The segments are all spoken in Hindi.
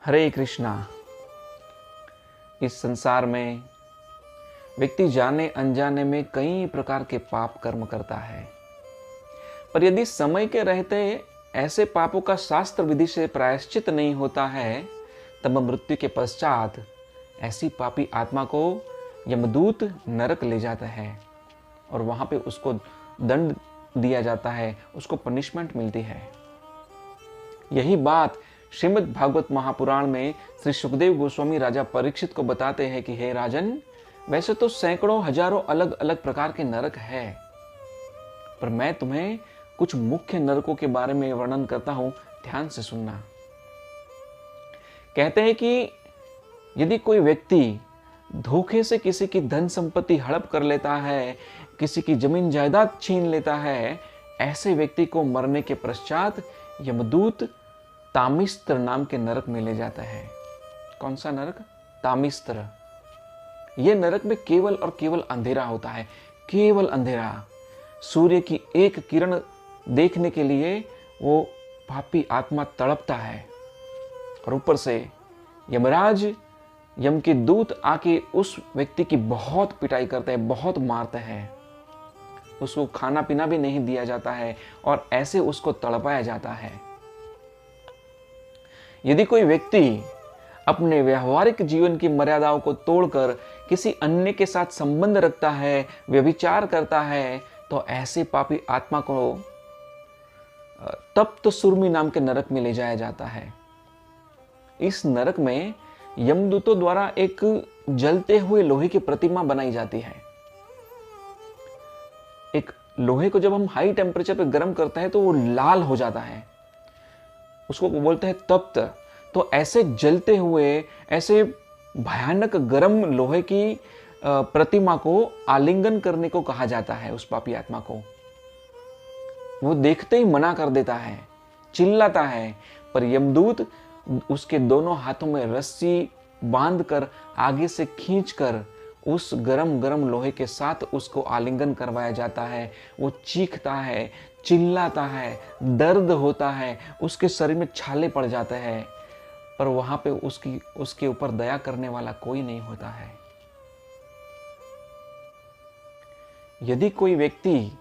हरे कृष्णा। इस संसार में व्यक्ति जाने अनजाने में कई प्रकार के पाप कर्म करता है, पर यदि समय के रहते ऐसे पापों का शास्त्र विधि से प्रायश्चित नहीं होता है, तब मृत्यु के पश्चात ऐसी पापी आत्मा को यमदूत नरक ले जाता है और वहां पे उसको दंड दिया जाता है, उसको पनिशमेंट मिलती है। यही बात श्रीमद् भागवत महापुराण में श्री सुखदेव गोस्वामी राजा परीक्षित को बताते हैं कि हे राजन, वैसे तो सैकड़ों हजारों अलग अलग प्रकार के नरक है, पर मैं तुम्हें कुछ मुख्य नरकों के बारे में वर्णन करता हूं, ध्यान से सुनना। कहते हैं कि यदि कोई व्यक्ति धोखे से किसी की धन संपत्ति हड़प कर लेता है, किसी की जमीन जायदाद छीन लेता है, ऐसे व्यक्ति को मरने के पश्चात यमदूत तामिस्त्र नाम के नरक में ले जाता है। कौन सा नरक? तामिस्त्र। यह नरक में केवल और केवल अंधेरा होता है, केवल अंधेरा। सूर्य की एक किरण देखने के लिए वो पापी आत्मा तड़पता है और ऊपर से यमराज, यम के दूत आके उस व्यक्ति की बहुत पिटाई करते हैं, बहुत मारते हैं। उसको खाना पीना भी नहीं दिया जाता है और ऐसे उसको तड़पाया जाता है। यदि कोई व्यक्ति अपने व्यवहारिक जीवन की मर्यादाओं को तोड़कर किसी अन्य के साथ संबंध रखता है, व्यभिचार करता है, तो ऐसे पापी आत्मा को तप्त सुरमी नाम के नरक में ले जाया जाता है। इस नरक में यमदूतों द्वारा एक जलते हुए लोहे की प्रतिमा बनाई जाती है। एक लोहे को जब हम हाई टेम्परेचर पे गर्म करते हैं तो वो लाल हो जाता है, उसको बोलते हैं तप्त। तो ऐसे जलते हुए, ऐसे भयानक गर्म लोहे की प्रतिमा को आलिंगन करने को कहा जाता है। उस पापी आत्मा को वो देखते ही मना कर देता है, चिल्लाता है, पर यमदूत उसके दोनों हाथों में रस्सी बांधकर आगे से खींचकर उस गरम गरम लोहे के साथ उसको आलिंगन करवाया जाता है। वो चीखता है, चिल्लाता है, दर्द होता है, उसके शरीर में छाले पड़ जाते हैं, पर वहां पे उसके ऊपर दया करने वाला कोई नहीं होता है। यदि कोई व्यक्ति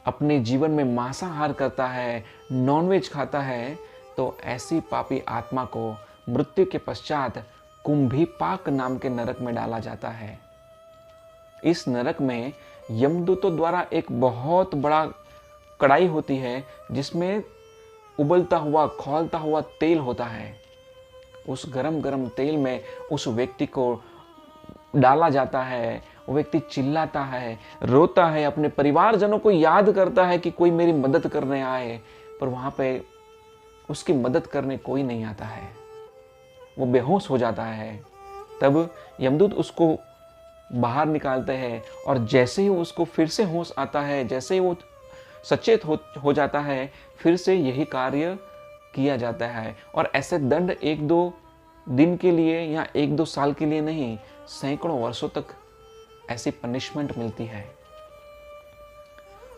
अपने जीवन में मांसाहार करता है, नॉनवेज खाता है, तो ऐसी पापी आत्मा को मृत्यु के पश्चात कुंभीपाक नाम के नरक में डाला जाता है। इस नरक में यमदूतों द्वारा एक बहुत बड़ा कढ़ाई होती है, जिसमें उबलता हुआ, खौलता हुआ तेल होता है। उस गरम गरम तेल में उस व्यक्ति को डाला जाता है। वो व्यक्ति चिल्लाता है, रोता है, अपने परिवारजनों को याद करता है कि कोई मेरी मदद करने आए, पर वहां पे उसकी मदद करने कोई नहीं आता है। वो बेहोश हो जाता है। तब यमदूत उसको बाहर निकालते हैं और जैसे ही उसको फिर से होश आता है, जैसे ही वो सचेत हो जाता है, फिर से यही कार्य किया जाता है। और ऐसे दंड 1-2 दिन के लिए या 1-2 साल के लिए नहीं, सैकड़ों वर्षों तक ऐसी पनिशमेंट मिलती है।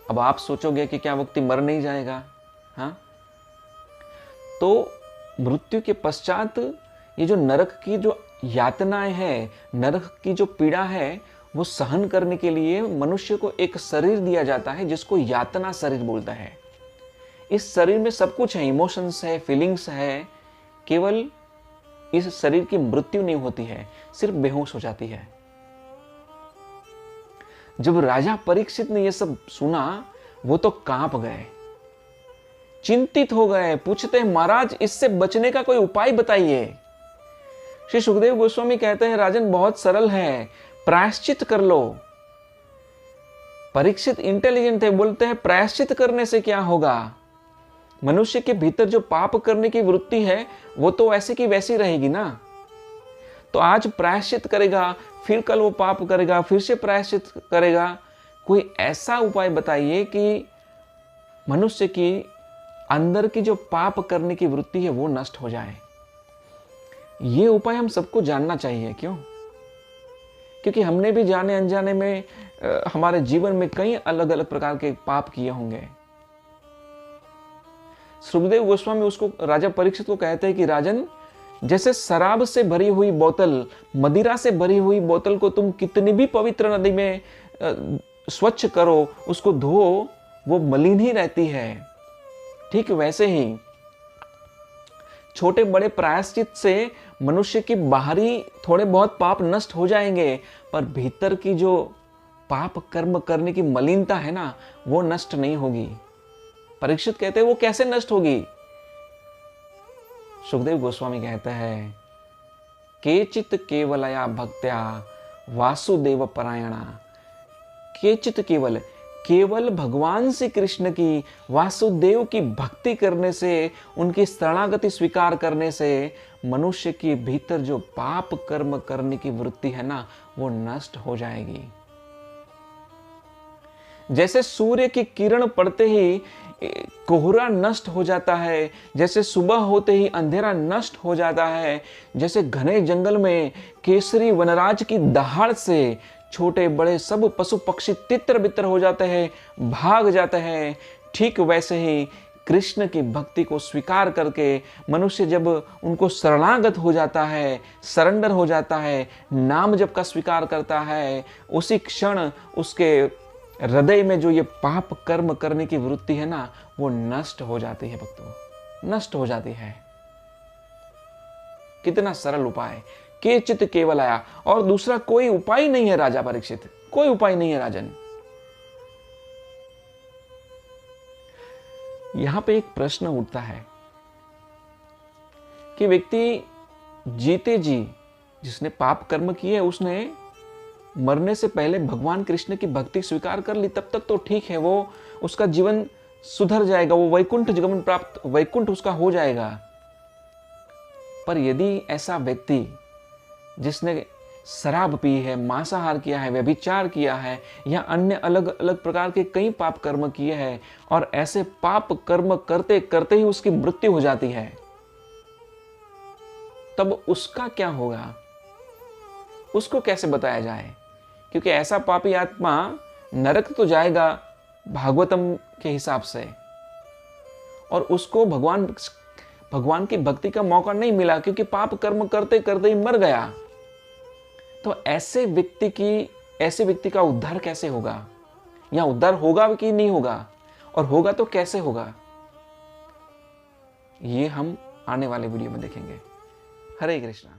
अब आप सोचोगे कि क्या व्यक्ति मर नहीं जाएगा? हाँ, तो मृत्यु के पश्चात ये जो नरक की जो यातनाएं हैं, नरक की जो पीड़ा है, वो सहन करने के लिए मनुष्य को एक शरीर दिया जाता है, जिसको यातना शरीर बोलता है। इस शरीर में सब कुछ है, इमोशंस है, फीलिंग्स है, केवल इस शरीर की मृत्यु नहीं होती है, सिर्फ बेहोश हो जाती है। जब राजा परीक्षित ने यह सब सुना, वो तो कांप गए, चिंतित हो गए, पूछते हैं महाराज, इससे बचने का कोई उपाय बताइए। श्री सुखदेव गोस्वामी कहते हैं, राजन बहुत सरल है, प्रायश्चित कर लो। परीक्षित इंटेलिजेंट थे, बोलते हैं प्रायश्चित करने से क्या होगा? मनुष्य के भीतर जो पाप करने की वृत्ति है, वो तो वैसे की वैसी रहेगी ना। तो आज प्रायश्चित करेगा, फिर कल वो पाप करेगा, फिर से प्रायश्चित करेगा। कोई ऐसा उपाय बताइए कि मनुष्य की अंदर की जो पाप करने की वृत्ति है वो नष्ट हो जाए। ये उपाय हम सबको जानना चाहिए। क्यों? क्योंकि हमने भी जाने अनजाने में हमारे जीवन में कई अलग अलग प्रकार के पाप किए होंगे। सुखदेव गोस्वामी उसको राजा परीक्षित को कहते हैं कि राजन, जैसे शराब से भरी हुई बोतल, मदिरा से भरी हुई बोतल को तुम कितनी भी पवित्र नदी में स्वच्छ करो, उसको धो, वो मलिन ही रहती है। ठीक वैसे ही छोटे बड़े प्रायश्चित से मनुष्य की बाहरी थोड़े बहुत पाप नष्ट हो जाएंगे, पर भीतर की जो पाप कर्म करने की मलिनता है ना, वो नष्ट नहीं होगी। परीक्षित कहते हैं वो कैसे नष्ट होगी? सुखदेव गोस्वामी कहते हैं, केचित केवलया भक्त्या वासुदेव परायणा। केचित केवल भगवान श्री कृष्ण की, वासुदेव की भक्ति करने से, उनकी शरणागति स्वीकार करने से मनुष्य के भीतर जो पाप कर्म करने की वृत्ति है ना, वो नष्ट हो जाएगी। जैसे सूर्य की किरण पड़ते ही कोहरा नष्ट हो जाता है, जैसे सुबह होते ही अंधेरा नष्ट हो जाता है, जैसे घने जंगल में केसरी वनराज की दहाड़ से छोटे बड़े सब पशु पक्षी तितर बितर हो जाते हैं, भाग जाते हैं, ठीक वैसे ही कृष्ण की भक्ति को स्वीकार करके मनुष्य जब उनको शरणागत हो जाता है, सरेंडर हो जाता है, नाम जप का स्वीकार करता है, उसी क्षण उसके हृदय में जो ये पाप कर्म करने की वृत्ति है ना, वो नष्ट हो जाती है भक्तों, नष्ट हो जाती है। कितना सरल उपाय, केचित केवल आया। और दूसरा कोई उपाय नहीं है राजा परीक्षित, कोई उपाय नहीं है राजन। यहां पे एक प्रश्न उठता है कि व्यक्ति जीते जी, जिसने पाप कर्म किए, उसने मरने से पहले भगवान कृष्ण की भक्ति स्वीकार कर ली, तब तक तो ठीक है, वो उसका जीवन सुधर जाएगा, वो वैकुंठ गमन प्राप्त, वैकुंठ उसका हो जाएगा। पर यदि ऐसा व्यक्ति जिसने शराब पी है, मांसाहार किया है, व्यभिचार किया है, या अन्य अलग अलग प्रकार के कई पाप कर्म किए हैं, और ऐसे पाप कर्म करते करते ही उसकी मृत्यु हो जाती है, तब उसका क्या होगा? उसको कैसे बताया जाए? क्योंकि ऐसा पापी आत्मा नरक तो जाएगा भागवतम के हिसाब से, और उसको भगवान की भक्ति का मौका नहीं मिला, क्योंकि पाप कर्म करते करते ही मर गया। तो ऐसे व्यक्ति का उद्धार कैसे होगा? या उद्धार होगा कि नहीं होगा? और होगा तो कैसे होगा? ये हम आने वाले वीडियो में देखेंगे। हरे कृष्णा।